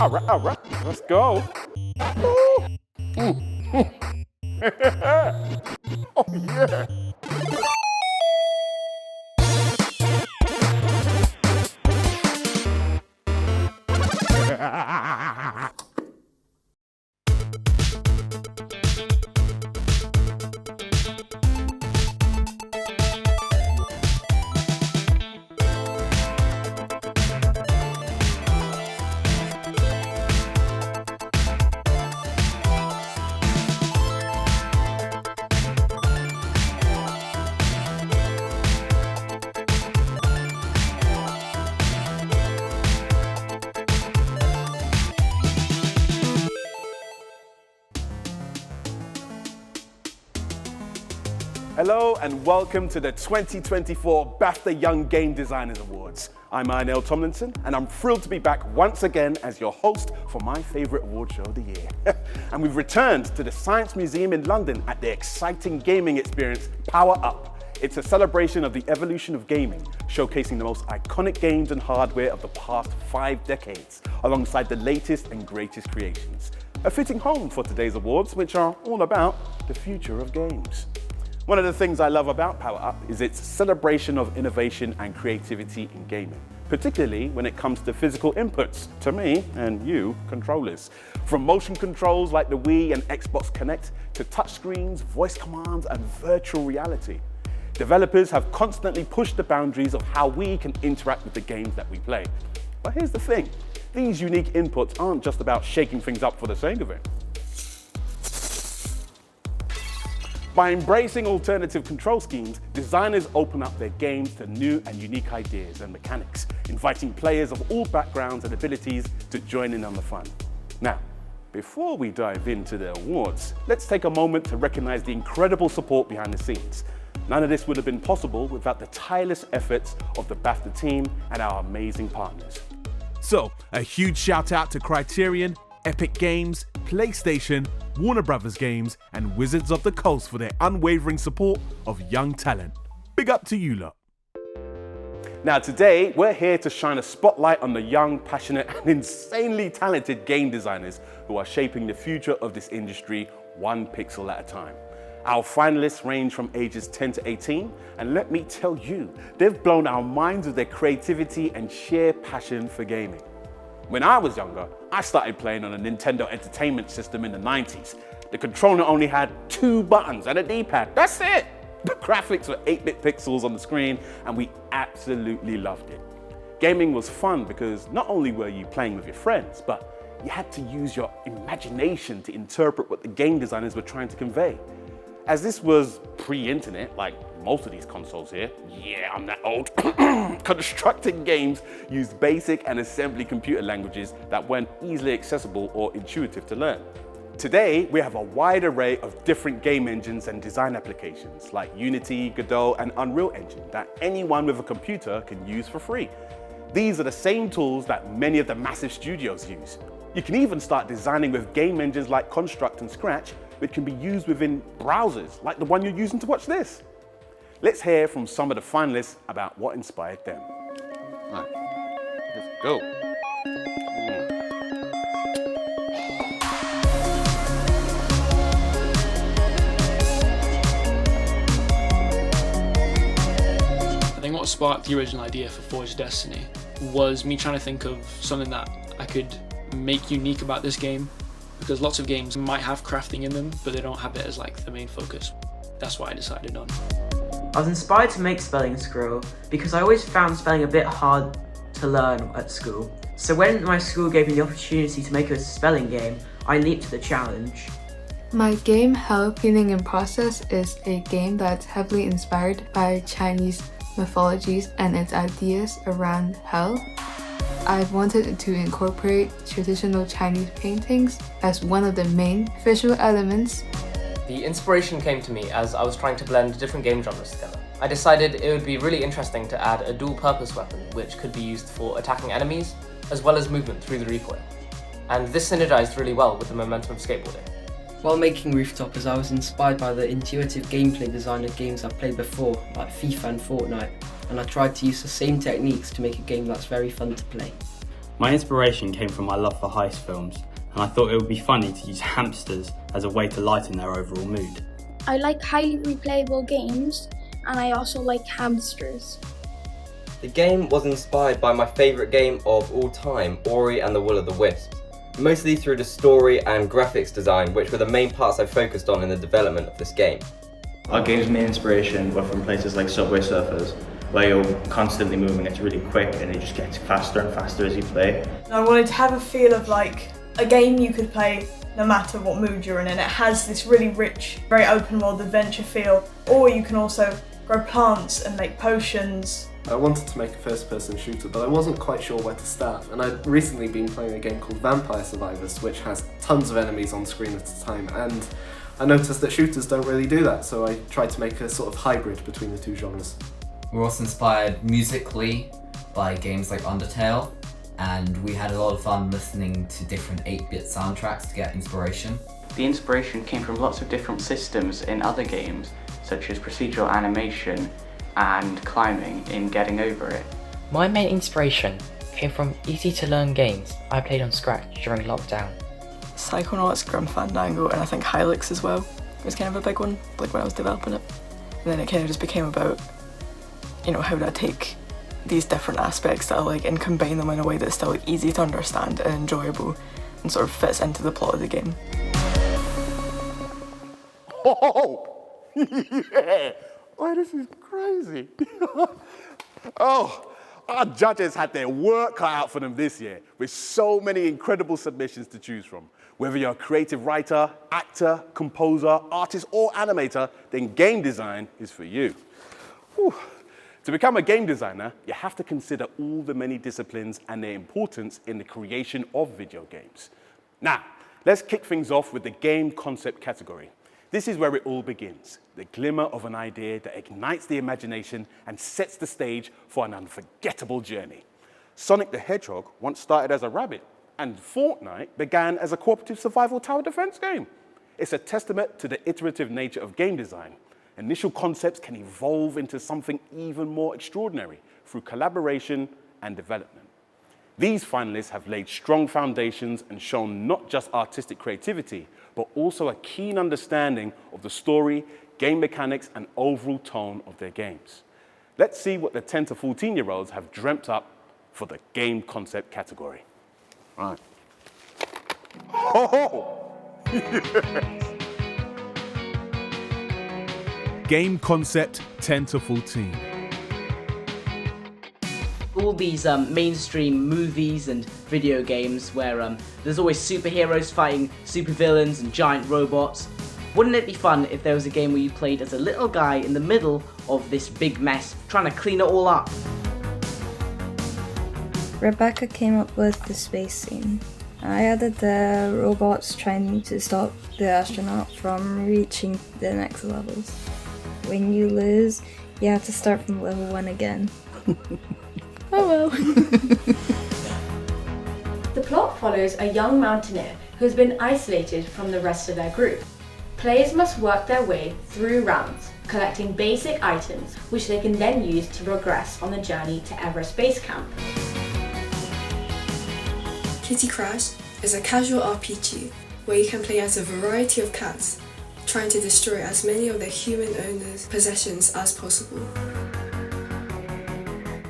All right, let's go. Ooh. Ooh. Oh, yeah. Hello and welcome to the 2024 BAFTA Young Game Designers Awards. I'm Inel Tomlinson and I'm thrilled to be back once again as your host for my favorite award show of the year. And we've returned to the Science Museum in London at the exciting gaming experience Power Up. It's a celebration of the evolution of gaming, showcasing the most iconic games and hardware of the past 5 decades, alongside the latest and greatest creations. A fitting home for today's awards, which are all about the future of games. One of the things I love about Power Up is its celebration of innovation and creativity in gaming, particularly when it comes to physical inputs to me and you controllers. From motion controls like the Wii and Xbox Kinect to touchscreens, voice commands, and virtual reality. Developers have constantly pushed the boundaries of how we can interact with the games that we play. But here's the thing, these unique inputs aren't just about shaking things up for the sake of it. By embracing alternative control schemes, designers open up their games to new and unique ideas and mechanics, inviting players of all backgrounds and abilities to join in on the fun. Now, before we dive into the awards, let's take a moment to recognize the incredible support behind the scenes. None of this would have been possible without the tireless efforts of the BAFTA team and our amazing partners. So, a huge shout out to Criterion, Epic Games, PlayStation, Warner Brothers Games, and Wizards of the Coast for their unwavering support of young talent. Big up to you lot. Now today, we're here to shine a spotlight on the young, passionate, and insanely talented game designers who are shaping the future of this industry one pixel at a time. Our finalists range from ages 10 to 18, and let me tell you, they've blown our minds with their creativity and sheer passion for gaming. When I was younger, I started playing on a Nintendo Entertainment System in the 90s. The controller only had 2 buttons and a D-pad, that's it! The graphics were 8-bit pixels on the screen, and we absolutely loved it. Gaming was fun because not only were you playing with your friends, but you had to use your imagination to interpret what the game designers were trying to convey. As this was pre-internet, like most of these consoles here, yeah, I'm that old, constructing games used basic and assembly computer languages that weren't easily accessible or intuitive to learn. Today, we have a wide array of different game engines and design applications like Unity, Godot, and Unreal Engine that anyone with a computer can use for free. These are the same tools that many of the massive studios use. You can even start designing with game engines like Construct and Scratch, which can be used within browsers like the one you're using to watch this. Let's hear from some of the finalists about what inspired them. All right, let's go. I think what sparked the original idea for Forged Destiny was me trying to think of something that I could make unique about this game, because lots of games might have crafting in them, but they don't have it as like the main focus. That's what I decided on. I was inspired to make Spelling Scroll because I always found spelling a bit hard to learn at school. So when my school gave me the opportunity to make a spelling game, I leaped to the challenge. My game, Hell, Feeling and Process, is a game that's heavily inspired by Chinese mythologies and its ideas around hell. I've wanted to incorporate traditional Chinese paintings as one of the main visual elements. The inspiration came to me as I was trying to blend different game genres together. I decided it would be really interesting to add a dual-purpose weapon which could be used for attacking enemies, as well as movement through the recoil. And this synergized really well with the momentum of skateboarding. While making Rooftopers, I was inspired by the intuitive gameplay design of games I've played before, like FIFA and Fortnite, and I tried to use the same techniques to make a game that's very fun to play. My inspiration came from my love for heist films, and I thought it would be funny to use hamsters as a way to lighten their overall mood. I like highly replayable games, and I also like hamsters. The game was inspired by my favourite game of all time, Ori and the Will of the Wisps, mostly through the story and graphics design, which were the main parts I focused on in the development of this game. Our game's main inspiration were from places like Subway Surfers, where you're constantly moving, it's really quick and it just gets faster and faster as you play. I wanted to have a feel of like a game you could play no matter what mood you're in, and it has this really rich, very open world adventure feel, or you can also grow plants and make potions. I wanted to make a first-person shooter, but I wasn't quite sure where to start, and I'd recently been playing a game called Vampire Survivors, which has tons of enemies on screen at a time, and I noticed that shooters don't really do that, so I tried to make a sort of hybrid between the two genres. We were also inspired musically by games like Undertale, and we had a lot of fun listening to different 8-bit soundtracks to get inspiration. The inspiration came from lots of different systems in other games, such as procedural animation and climbing in Getting Over It. My main inspiration came from easy-to-learn games I played on Scratch during lockdown. Psychonauts, Grim Fandango, and I think Hylix as well was kind of a big one, like when I was developing it. And then it kind of just became about, how do I take these different aspects that I like and combine them in a way that's still easy to understand and enjoyable and sort of fits into the plot of the game. Oh, yeah. Oh, this is crazy. Oh, our judges had their work cut out for them this year with so many incredible submissions to choose from. Whether you're a creative writer, actor, composer, artist, or animator, then game design is for you. Whew. To become a game designer, you have to consider all the many disciplines and their importance in the creation of video games. Now, let's kick things off with the game concept category. This is where it all begins, the glimmer of an idea that ignites the imagination and sets the stage for an unforgettable journey. Sonic the Hedgehog once started as a rabbit, and Fortnite began as a cooperative survival tower defense game. It's a testament to the iterative nature of game design. Initial concepts can evolve into something even more extraordinary through collaboration and development. These finalists have laid strong foundations and shown not just artistic creativity, but also a keen understanding of the story, game mechanics, and overall tone of their games. Let's see what the 10 to 14-year-olds have dreamt up for the game concept category. All right. Oh! Yes. Game concept 10 to 14. All these mainstream movies and video games where there's always superheroes fighting supervillains and giant robots. Wouldn't it be fun if there was a game where you played as a little guy in the middle of this big mess, trying to clean it all up? Rebecca came up with the space scene. I added the robots trying to stop the astronaut from reaching the next levels. When you lose, you have to start from level 1 again. Oh well. The plot follows a young mountaineer who has been isolated from the rest of their group. Players must work their way through rounds, collecting basic items which they can then use to progress on the journey to Everest Base Camp. Kitty Crash is a casual RPG where you can play as a variety of cats, trying to destroy as many of their human owners' possessions as possible.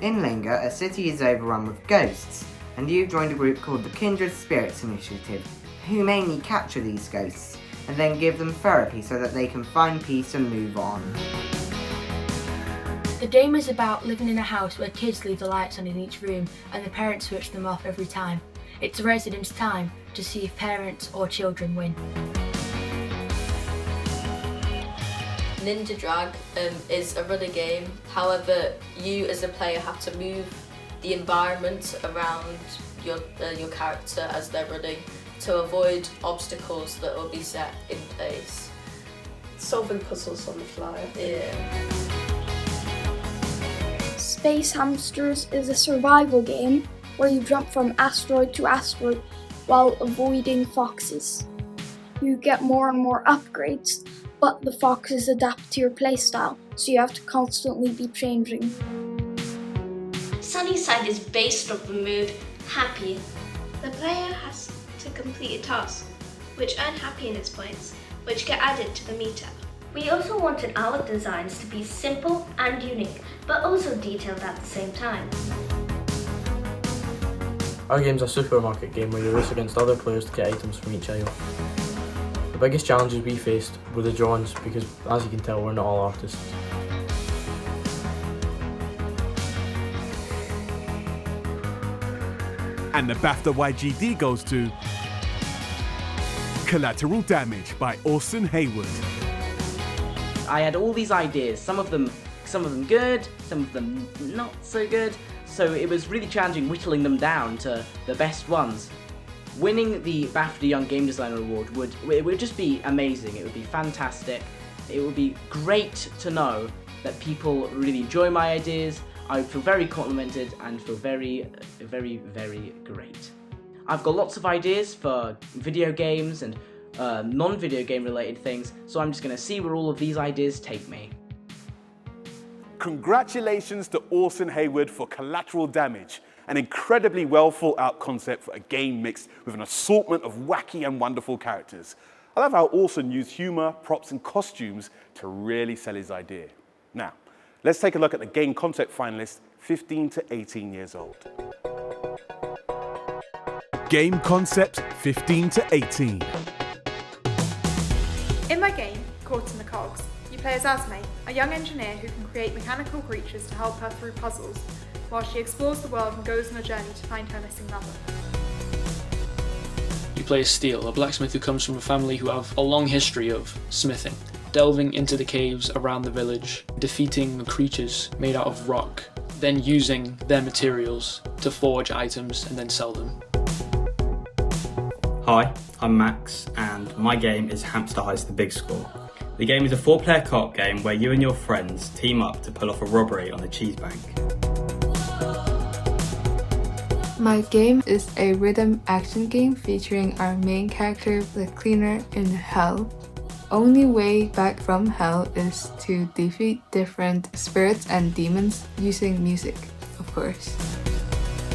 In Linga, a city is overrun with ghosts, and you've joined a group called the Kindred Spirits Initiative, who mainly capture these ghosts and then give them therapy so that they can find peace and move on. The game is about living in a house where kids leave the lights on in each room and the parents switch them off every time. It's the residents' time to see if parents or children win. Ninja Drag is a runner game. However, you as a player have to move the environment around your character as they're running to avoid obstacles that will be set in place. Solving puzzles on the fly. Yeah. Space Hamsters is a survival game where you jump from asteroid to asteroid while avoiding foxes. You get more and more upgrades, but the foxes adapt to your playstyle, so you have to constantly be changing. Sunnyside is based off the mood Happy. The player has to complete a task, which earn happiness points, which get added to the meter. We also wanted our designs to be simple and unique, but also detailed at the same time. Our game's a supermarket game where you race against other players to get items from each aisle. The biggest challenges we faced were the drawings because, as you can tell, we're not all artists. And the BAFTA YGD goes to Collateral Damage by Orson Hayward. I had all these ideas, some of them good, some of them not so good, so it was really challenging whittling them down to the best ones. Winning the BAFTA Young Game Designer Award would just be amazing. It would be fantastic. It would be great to know that people really enjoy my ideas. I would feel very complimented and feel very, very, very great. I've got lots of ideas for video games and non-video game related things, so I'm just going to see where all of these ideas take me. Congratulations to Orson Hayward for Collateral Damage, an incredibly well thought out concept for a game mixed with an assortment of wacky and wonderful characters. I love how Orson used humour, props and costumes to really sell his idea. Now, let's take a look at the game concept finalists 15 to 18 years old. Game concept 15 to 18. In my game, Caught in the Cogs, you play as Asme, a young engineer who can create mechanical creatures to help her through puzzles, while she explores the world and goes on a journey to find her missing lover. You play as Steel, a blacksmith who comes from a family who have a long history of smithing, delving into the caves around the village, defeating creatures made out of rock, then using their materials to forge items and then sell them. Hi, I'm Max, and my game is Hamster Heist: The Big Score. The game is a 4-player co-op game where you and your friends team up to pull off a robbery on the cheese bank. My game is a rhythm action game featuring our main character, the cleaner in hell. Only way back from hell is to defeat different spirits and demons using music, of course.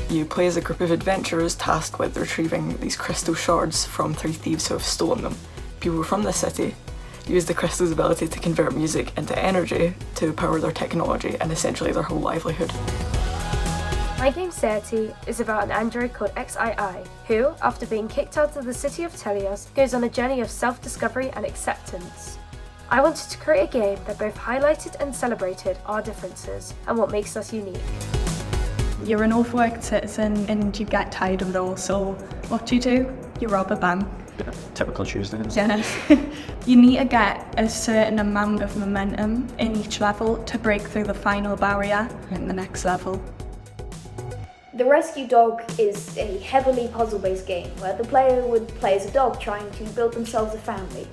You play as a group of adventurers tasked with retrieving these crystal shards from 3 thieves who have stolen them. People from the city use the crystal's ability to convert music into energy to power their technology and essentially their whole livelihood. My game Certi is about an android called XII, who, after being kicked out of the city of Telios, goes on a journey of self-discovery and acceptance. I wanted to create a game that both highlighted and celebrated our differences and what makes us unique. You're an overworked citizen and you get tired of it all, so what do? You rob a bank. Typical Tuesday. Yeah. You need to get a certain amount of momentum in each level to break through the final barrier in the next level. The Rescue Dog is a heavily puzzle-based game where the player would play as a dog trying to build themselves a family.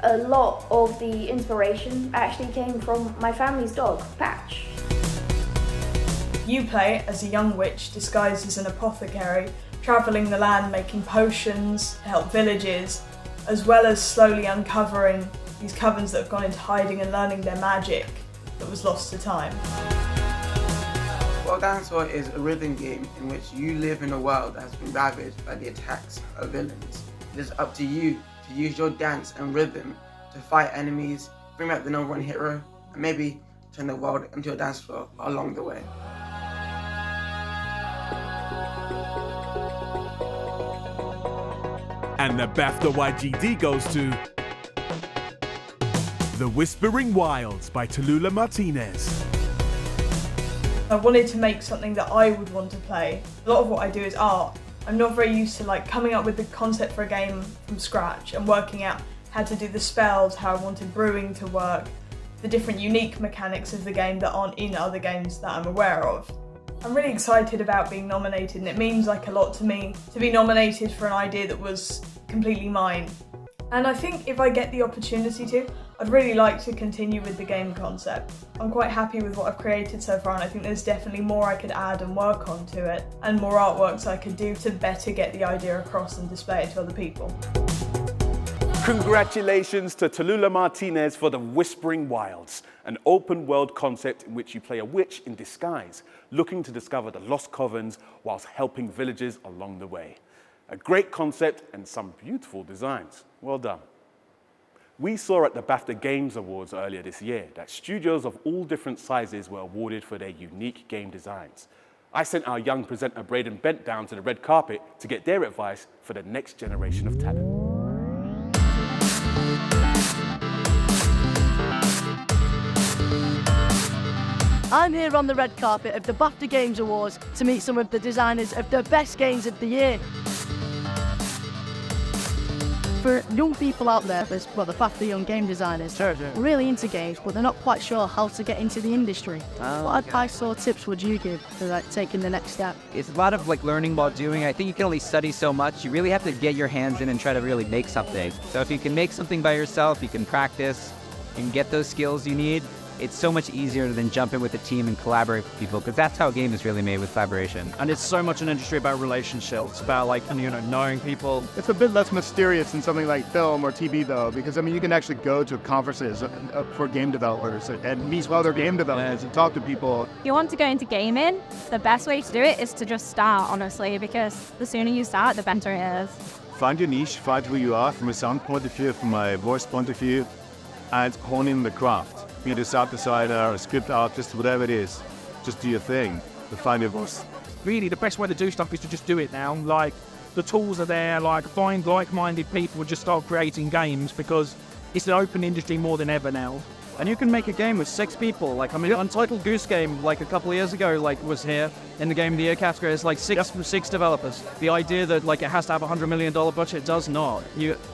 A lot of the inspiration actually came from my family's dog, Patch. You play as a young witch disguised as an apothecary, travelling the land making potions to help villages, as well as slowly uncovering these covens that have gone into hiding and learning their magic that was lost to time. Well, Dinosaur is a rhythm game in which you live in a world that has been ravaged by the attacks of villains. It is up to you to use your dance and rhythm to fight enemies, bring back the number one hero, and maybe turn the world into a dance floor along the way. And the BAFTA YGD goes to The Whispering Wilds by Tallulah Martinez. I wanted to make something that I would want to play. A lot of what I do is art. I'm not very used to coming up with the concept for a game from scratch and working out how to do the spells, how I wanted brewing to work, the different unique mechanics of the game that aren't in other games that I'm aware of. I'm really excited about being nominated, and it means a lot to me to be nominated for an idea that was completely mine. And I think if I get the opportunity to, I'd really like to continue with the game concept. I'm quite happy with what I've created so far, and I think there's definitely more I could add and work on to it, and more artworks I could do to better get the idea across and display it to other people. Congratulations to Tallulah Martinez for The Whispering Wilds, an open-world concept in which you play a witch in disguise, looking to discover the lost covens whilst helping villagers along the way. A great concept and some beautiful designs. Well done. We saw at the BAFTA Games Awards earlier this year that studios of all different sizes were awarded for their unique game designs. I sent our young presenter Braden Bent down to the red carpet to get their advice for the next generation of talent. I'm here on the red carpet of the BAFTA Games Awards to meet some of the designers of the best games of the year. For young people out there, there's, well, the BAFTA Young Game Designers, really into games, but they're not quite sure how to get into the industry. What advice or tips would you give for taking the next step? It's a lot of learning while doing. I think you can only study so much. You really have to get your hands in and try to really make something. So if you can make something by yourself, you can practice, you can get those skills you need. It's so much easier than jump in with a team and collaborate with people, because that's how a game is really made, with collaboration. And it's so much an industry about relationships, about knowing people. It's a bit less mysterious than something like film or TV though, because you can actually go to conferences for game developers and meet other game developers and talk to people. If you want to go into gaming, the best way to do it is to just start, honestly, because the sooner you start, the better it is. Find your niche, find who you are from a sound point of view, from a voice point of view, and hone in the craft. You're a sound designer, a script artist, whatever it is, just do your thing to find your voice. Really, the best way to do stuff is to just do it now. The tools are there, find like-minded people and just start creating games, because it's an open industry more than ever now. And you can make a game with 6 people. Untitled Goose Game, a couple of years ago, was here in the Game of the Year category. It's six developers. The idea that it has to have a $100 million budget does not.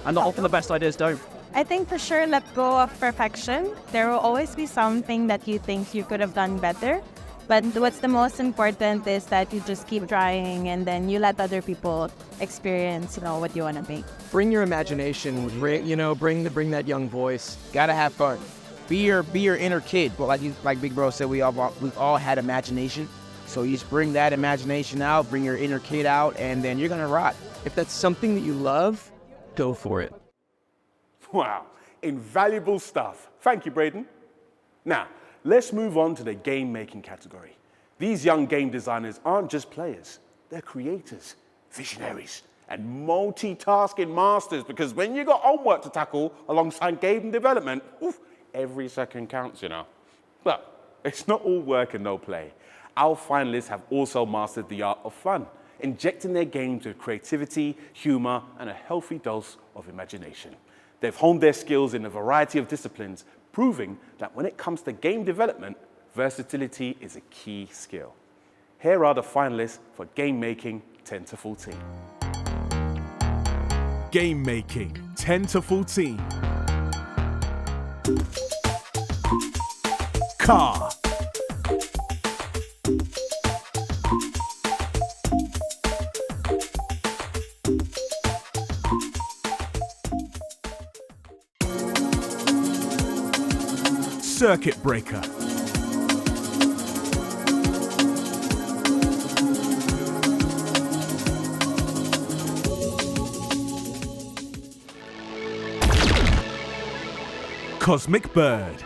And often the best ideas don't. I think for sure let go of perfection. There will always be something that you think you could have done better. But what's the most important is that you just keep trying, and then you let other people experience, what you want to make. Bring your imagination, bring that young voice. Gotta have fun. Be your inner kid. But like Big Bro said, we've all had imagination. So you just bring that imagination out, bring your inner kid out, and then you're gonna rock. If that's something that you love, go for it. Wow, invaluable stuff. Thank you, Braden. Now, let's move on to the game-making category. These young game designers aren't just players. They're creators, visionaries, and multitasking masters, because when you got homework to tackle alongside game development, every second counts, But it's not all work and no play. Our finalists have also mastered the art of fun, injecting their games with creativity, humor, and a healthy dose of imagination. They've honed their skills in a variety of disciplines, proving that when it comes to game development, versatility is a key skill. Here are the finalists for Game Making 10 to 14. Game Making 10 to 14. Car. Circuit breaker. Cosmic bird.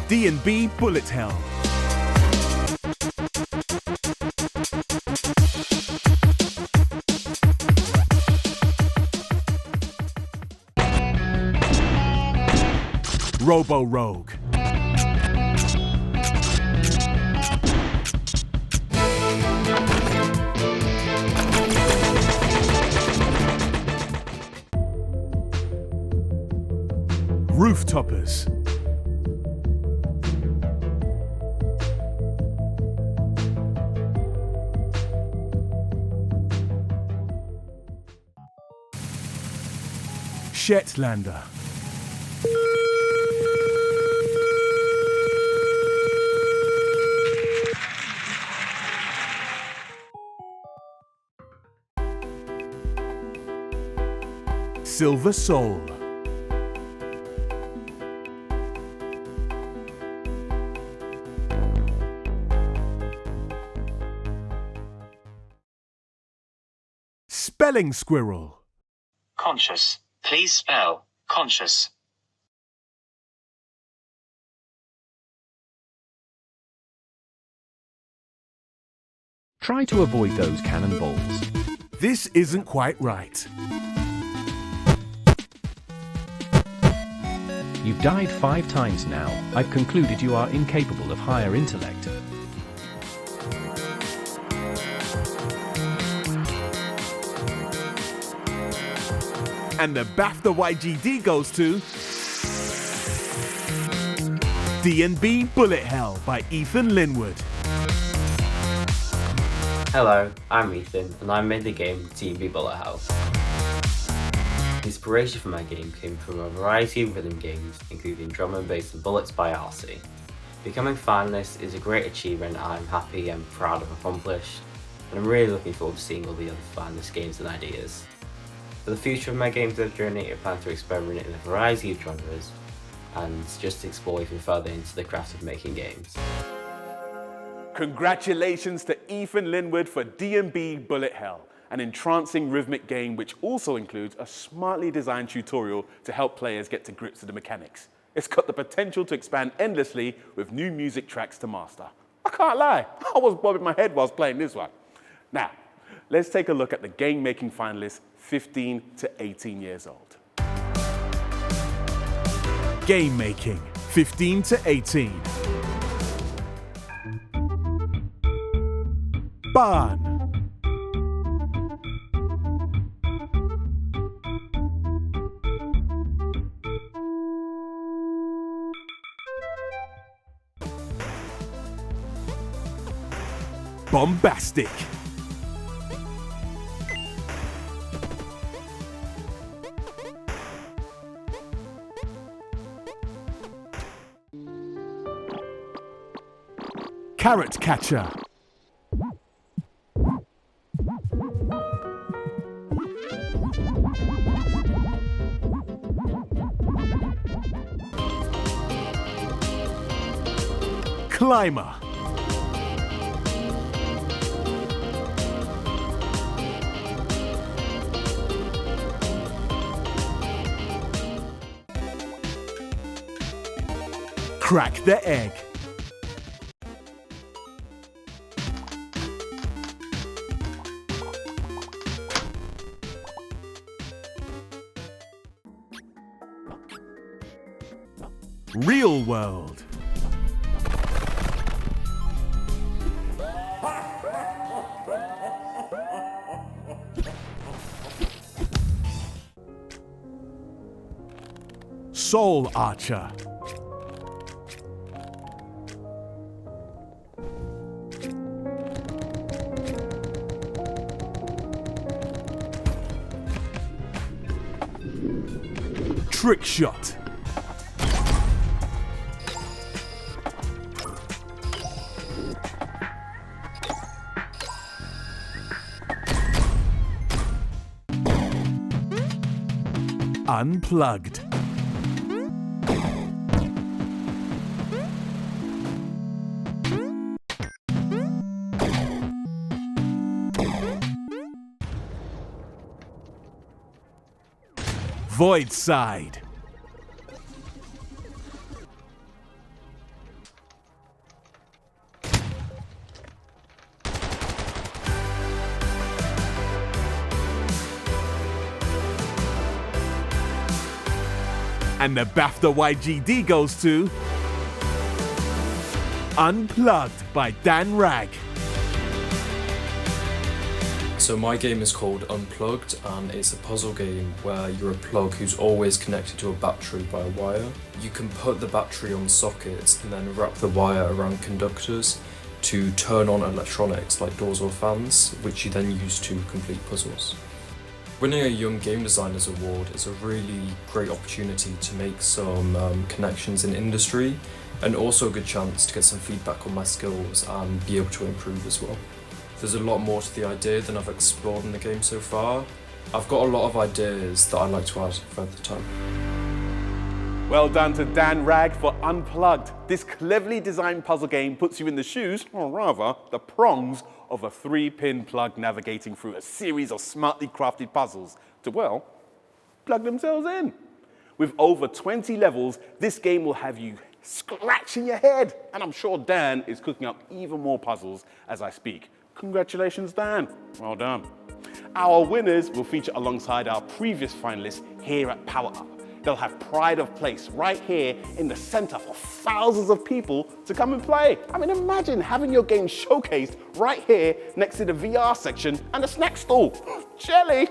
D&B bullet hell. Robo Rogue. Rooftoppers. Shetlander. Silver Soul. Spelling Squirrel. Conscious. Please spell conscious. Try to avoid those cannonballs. This isn't quite right. You've died 5 times now. I've concluded you are incapable of higher intellect. And the BAFTA YGD goes to D&B Bullet Hell by Ethan Linwood. Hello, I'm Ethan, and I made the game D&B Bullet Hell. The inspiration for my game came from a variety of rhythm games, including drum and bass and bullets by RC. Becoming finalist is a great achievement I'm happy and proud of accomplished, and I'm really looking forward to seeing all the other finalist games and ideas. For the future of my game dev journey, I plan to experiment in a variety of genres, and just explore even further into the craft of making games. Congratulations to Ethan Linwood for D&B Bullet Hell, an entrancing rhythmic game which also includes a smartly designed tutorial to help players get to grips with the mechanics. It's got the potential to expand endlessly with new music tracks to master. I can't lie, I was bobbing my head whilst playing this one. Now, let's take a look at the game-making finalists 15 to 18 years old. Game making, 15 to 18. Barn. Bombastic. Carrot catcher. Climber. Crack the egg. Real world. Soul archer. Trick shot. Unplugged. Void side. And the BAFTA YGD goes to Unplugged by Dan Ragg. So my game is called Unplugged, and it's a puzzle game where you're a plug who's always connected to a battery by a wire. You can put the battery on sockets and then wrap the wire around conductors to turn on electronics like doors or fans, which you then use to complete puzzles. Winning a Young Game Designers Award is a really great opportunity to make some connections in industry, and also a good chance to get some feedback on my skills and be able to improve as well. There's a lot more to the idea than I've explored in the game so far. I've got a lot of ideas that I'd like to add further time. Well done to Dan Ragg for Unplugged. This cleverly designed puzzle game puts you in the shoes, or rather, the prongs, of a 3-pin plug navigating through a series of smartly crafted puzzles to, well, plug themselves in. With over 20 levels, this game will have you scratching your head. And I'm sure Dan is cooking up even more puzzles as I speak. Congratulations, Dan. Well done. Our winners will feature alongside our previous finalists here at Power Up. They'll have pride of place right here in the center for thousands of people to come and play. I mean, imagine having your game showcased right here next to the VR section and the snack stall. Jelly!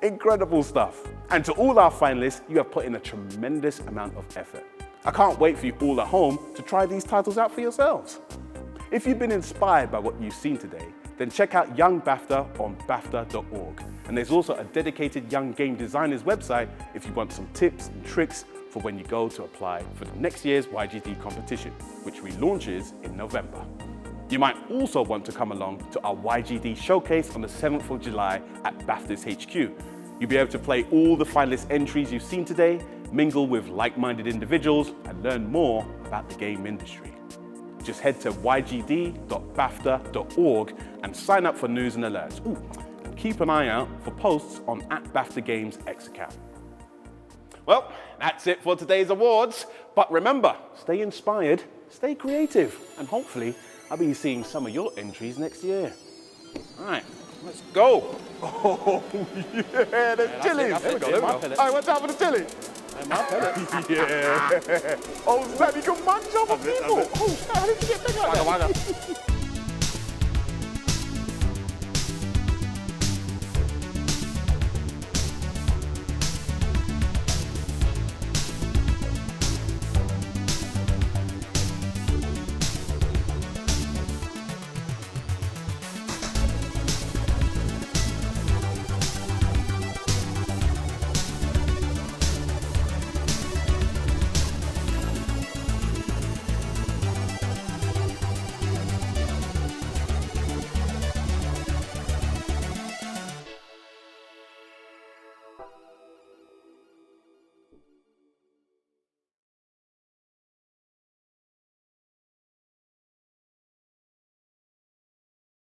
Incredible stuff. And to all our finalists, you have put in a tremendous amount of effort. I can't wait for you all at home to try these titles out for yourselves. If you've been inspired by what you've seen today, then check out Young BAFTA on BAFTA.org. And there's also a dedicated Young Game Designers website if you want some tips and tricks for when you go to apply for the next year's YGD competition, which relaunches in November. You might also want to come along to our YGD showcase on the 7th of July at BAFTA's HQ. You'll be able to play all the finalist entries you've seen today, mingle with like-minded individuals, and learn more about the game industry. Just head to ygd.bafta.org and sign up for news and alerts. Ooh, and keep an eye out for posts on @BAFTA Games X account. Well, that's it for today's awards. But remember, stay inspired, stay creative, and hopefully I'll be seeing some of your entries next year. All right, let's go. Oh, yeah, there's chilies. There we go. All right, watch out for the chili. Yeah. Oh, Sam, you can munch over people. Oh, how did you get that?